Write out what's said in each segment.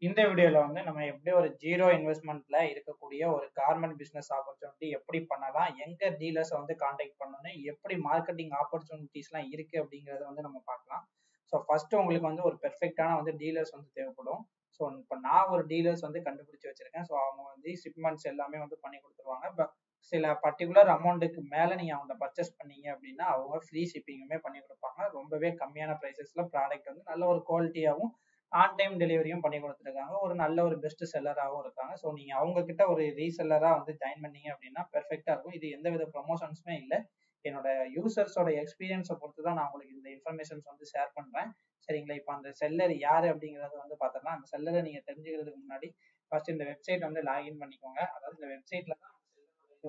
இந்த வீடியோல வந்து நம்ம எப்படி ஒரு ஜீரோ இன்வெஸ்ட்மெண்ட்ல இருக்கக்கூடிய ஒரு கார்மெண்ட் பிசினஸ் ஆப்பர்ச்சுனிட்டி எப்படி பண்ணலாம், எங்க டீலர்ஸ் வந்து காண்டாக்ட் பண்ணணும், எப்படி மார்க்கெட்டிங் ஆப்பர்ச்சுனிட்டிஸ் எல்லாம் இருக்கு அப்படிங்கறத வந்து நம்ம பார்க்கலாம். ஸோ ஃபர்ஸ்ட் உங்களுக்கு வந்து ஒரு பெர்ஃபெக்டான வந்து டீலர்ஸ் வந்து தேவைப்படும். ஸோ இப்போ நான் ஒரு டீலர்ஸ் வந்து கண்டுபிடிச்சு வச்சிருக்கேன். ஸோ அவங்க வந்து ஷிப்மெண்ட்ஸ் எல்லாமே வந்து பண்ணி கொடுத்துருவாங்க. பட் சில பர்டிகுலர் அமௌண்ட்டுக்கு மேல நீங்க அவங்க பர்ச்சேஸ் பண்ணீங்க அப்படின்னா அவங்க ஃப்ரீ ஷிப்பிங்குமே பண்ணி கொடுப்பாங்க. ரொம்பவே கம்மியான ப்ரைசஸ்ல ப்ராடக்ட் வந்து நல்ல ஒரு குவாலிட்டியாகவும் ஆன் டைம் டெலிவரியும் பண்ணி கொடுத்துருக்காங்க. ஒரு நல்ல ஒரு பெஸ்ட் செல்லராகவும் இருக்காங்க. ஸோ நீங்க அவங்க கிட்ட ஒரு ரீசெல்லரா வந்து ஜாயின் பண்ணீங்க அப்படின்னா பெர்ஃபெக்டா இருக்கும். இது எந்த வித ப்ரொமோஷன்ஸுமே இல்லை. என்னோட யூசர்ஸோட எக்ஸ்பீரியன்ஸை பொறுத்து தான் நான் உங்களுக்கு இந்த இன்ஃபர்மேஷன்ஸ் வந்து ஷேர் பண்றேன். சரிங்களா? இப்போ அந்த செல்லர் யாரு அப்படிங்கறது வந்து பார்த்தோம்னா, அந்த செல்லரை நீங்க தெரிஞ்சுக்கிறதுக்கு முன்னாடி ஃபர்ஸ்ட் இந்த வெப்சைட் வந்து லாகின் பண்ணிக்கோங்க. அதாவது இந்த வெப்சைட்ல தான் இது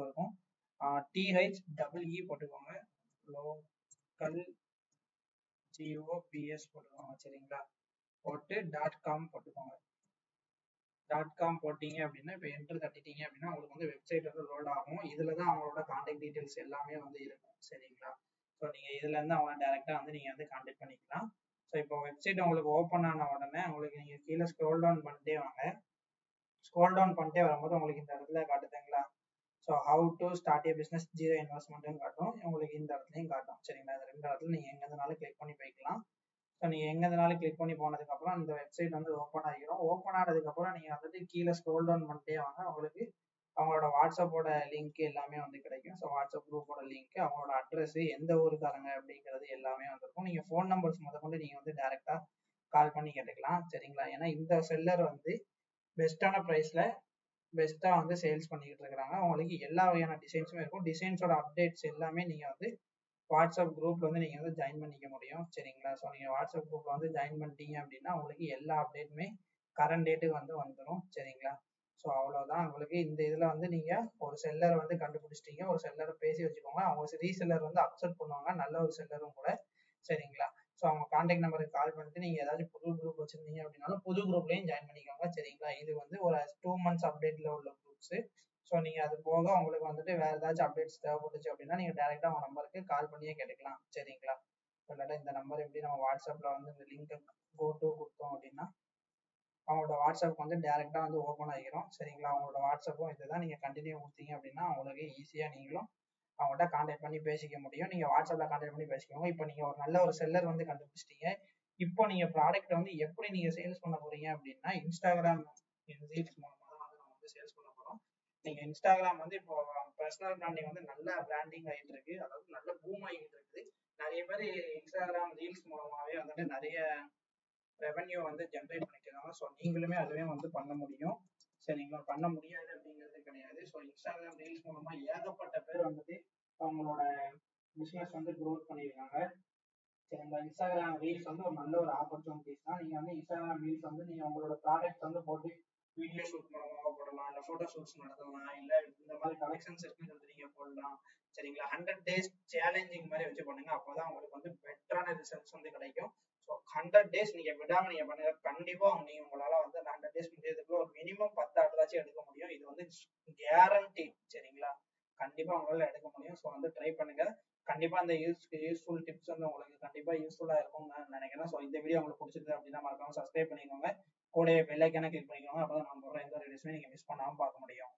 இருக்கும். THEE போட்டுக்கோங்க. லோக்கல் GOPS போட்டுக்கோங்க. சரிங்களா? போட்டு .com போட்டுக்கோங்க. .com போட்டீங்க அப்படின்னா இப்போ என்டர் தட்டிட்டீங்க அப்படின்னா உங்களுக்கு வந்து வெப்சைட் வந்து லோட் ஆகும். இதுல தான் அவங்களோட கான்டாக்ட் டீடைல்ஸ் எல்லாமே வந்து இருக்கும். சரிங்களா? ஸோ நீங்க இதுல இருந்து அவங்க டைரக்டா வந்து நீங்க வந்து கான்டாக்ட் பண்ணிக்கலாம். ஸோ இப்போ வெப்சைட் உங்களுக்கு ஓப்பன் ஆன உடனே உங்களுக்கு நீங்க கீழே ஸ்க்ரோல் டவுன் பண்ணிட்டே வாங்க. ஸ்க்ரோல் டவுன் பண்ணிட்டே வரும்போது உங்களுக்கு இந்த இடத்துல காட்டுதுங்களா? So how to start a business zero இன்வெஸ்ட்மெண்ட்னு காட்டும். உங்களுக்கு இந்த இடத்துலையும் காட்டும். சரிங்களா? இந்த ரெண்டு இடத்துல நீங்க எங்க இருந்தாலும் கிளிக் பண்ணி போய்க்கலாம். ஸோ நீங்கள் எங்கே இருந்தாலும் கிளிக் பண்ணி போனதுக்கப்புறம் இந்த வெப்சைட் வந்து ஓப்பன் ஆகிடும். ஓப்பன் ஆனதுக்கப்புறம் நீங்கள் வந்துட்டு கீழே ஸ்க்ரோல் டவுன் பண்ணிட்டே வாங்க. உங்களுக்கு அவங்களோட வாட்ஸ்அப்போட லிங்க் எல்லாமே வந்து கிடைக்கும். ஸோ வாட்ஸ்அப் குரூப்போட லிங்க், அவங்களோட அட்ரஸ், எந்த ஊருக்காரங்க அப்படிங்கிறது எல்லாமே வந்துருக்கும். நீங்கள் ஃபோன் நம்பர்ஸ் முதற்கொண்டு நீங்கள் வந்து டேரெக்டாக கால் பண்ணி கேட்டுக்கலாம். சரிங்களா? ஏன்னா இந்த செல்லர் வந்து பெஸ்ட்டான ப்ரைஸில் பெஸ்ட்டாக வந்து சேல்ஸ் பண்ணிக்கிட்டு இருக்கிறாங்க. உங்களுக்கு எல்லா வகையான டிசைன்ஸுமே இருக்கும். டிசைன்ஸோட அப்டேட்ஸ் எல்லாமே நீங்கள் வந்து வாட்ஸ்அப் குரூப்ல வந்து நீங்க வந்து ஜாயின் பண்ணிக்க முடியும். சரிங்களா? ஸோ நீங்க வாட்ஸ்அப் குரூப்ல வந்து ஜாயின் பண்ணிட்டீங்க அப்படின்னா உங்களுக்கு எல்லா அப்டேட்டுமே கரண்ட் டேட்டுக்கு வந்து வந்துடும். சரிங்களா? ஸோ அவ்வளோதான். உங்களுக்கு இந்த இதில் வந்து நீங்க ஒரு செல்லர் வந்து கண்டுபிடிச்சிட்டீங்க. ஒரு செல்லரை பேசி வச்சுக்கோங்க. அவங்க ரீசெல்லர் வந்து அக்செப்ட் பண்ணுவாங்க. நல்ல ஒரு செல்லரும் கூட. சரிங்களா? ஸோ அவங்க கான்டாக்ட் நம்பருக்கு கால் பண்ணிட்டு நீங்க ஏதாச்சும் புது குரூப் வச்சிருந்தீங்க அப்படின்னாலும் புது குரூப்லையும் ஜாயின் பண்ணிக்கோங்க. சரிங்களா? இது வந்து ஒரு 2 months அப்டேட்ல உள்ள குரூப்ஸ். ஸோ நீங்க அது போக உங்களுக்கு வந்துட்டு வேற ஏதாச்சும் அப்டேட்ஸ் தேவைப்பட்டுச்சு அப்படின்னா நீங்க டைரக்டா உங்க நம்பருக்கு கால் பண்ணியே கேட்டுக்கலாம். சரிங்களா? இல்லாட்டா இந்த நம்பர் எப்படி நம்ம வாட்ஸ்அப்ல வந்து இந்த லிங்க் கோட்டு கொடுத்தோம் அப்படின்னா அவங்களோட வாட்ஸ்அப் வந்து டைரக்டா வந்து ஓப்பன் ஆகிரும். சரிங்களா? அவங்களோட வாட்ஸ்அப்பும் இதுதான். நீங்க கண்டினியூ கொடுத்தீங்க அப்படின்னா அவங்களுக்கு ஈஸியா நீங்களும் அவங்கள்ட்ட கான்டாக்ட் பண்ணி பேசிக்க முடியும். நீங்க வாட்ஸ்அப்ல கான்டாக்ட் பண்ணி பேசிக்கோங்க. இப்போ நீங்க ஒரு நல்ல ஒரு செல்லர் வந்து கண்டுபிடிச்சிட்டீங்க. இப்போ நீங்க ப்ராடக்ட் வந்து எப்படி நீங்க சேல்ஸ் பண்ண போறீங்க அப்படின்னா இன்ஸ்டாகிராம் ரீல்ஸ் மூலமா தான் வந்து நம்ம வந்து சேல்ஸ் பண்ண போறோம். நீங்க இன்ஸ்டாகிராம் வந்து இப்போ பர்சனல் பிராண்டிங் வந்து நல்ல பிராண்டிங் ஆகிட்டு இருக்கு. அதாவது நல்ல பூம் ஆகிட்டு இருக்குது. நிறைய பேர் இன்ஸ்டாகிராம் ரீல்ஸ் மூலமாவே வந்துட்டு நிறைய ரெவன்யூ வந்து ஜென்ரேட் பண்ணிக்கிறாங்க. ஸோ நீங்களுமே அதுவே வந்து பண்ண முடியும். சரிங்களா? பண்ண முடியாது அப்படிங்கிறது கிடையாது. ஸோ இன்ஸ்டாகிராம் ரீல்ஸ் மூலமா ஏகப்பட்ட பேர் வந்துட்டு அவங்களோட பிசினஸ் வந்து க்ரோத் பண்ணியிருக்காங்க. சரிங்களா? இன்ஸ்டாகிராம் ரீல்ஸ் வந்து ஒரு நல்ல ஒரு ஆப்பர்ச்சுனிட்டிஸ் தான். நீங்க வந்து இன்ஸ்டாகிராம் ரீல்ஸ் வந்து நீங்க உங்களோட ப்ராடக்ட் வந்து போட்டு வீடியோ ஷூட் மூலமாக போடலாம், இல்லை ஃபோட்டோ ஷூட்ஸ் நடத்தலாம், இல்லை இந்த மாதிரி கலெக்ஷன்ஸ் இருக்குன்னு சொல்லிட்டு நீங்க போடலாம். சரிங்களா? 100 days சேலஞ்சிங் மாதிரி வச்சு பண்ணுங்க. அப்போதான் உங்களுக்கு வந்து பெட்டரான ரிசல்ட்ஸ் வந்து கிடைக்கும். ஸோ 100 days நீங்க விடாம நீங்க பண்ணுங்க. கண்டிப்பா நீங்க உங்களால வந்து அந்த 100 days முடியறதுக்குள்ள ஒரு மினிமம் 10 ஆர்டராச்சும் எடுக்க முடியும். இது வந்து கேரண்டி. சரிங்களா? கண்டிப்பா உங்களால எடுக்க முடியும். ஸோ வந்து ட்ரை பண்ணுங்க. கண்டிப்பா அந்த யூஸ்ஃபுல் டிப்ஸ் வந்து உங்களுக்கு கண்டிப்பா யூஸ்ஃபுல்லா இருக்கும்னு நான் நினைக்கிறேன். ஸோ இந்த வீடியோ உங்களுக்கு பிடிச்சிருக்கு அப்படின்னா மறக்காம சப்ஸ்கிரைப் பண்ணிக்கோங்க. கூட பெல் ஐக்கானை கிளிக் பண்ணிக்கோங்க. அப்பதான் நான் போடுற எந்த ஒரு வீடியோஸுமே நீங்க மிஸ் பண்ணாம பார்க்க முடியும்.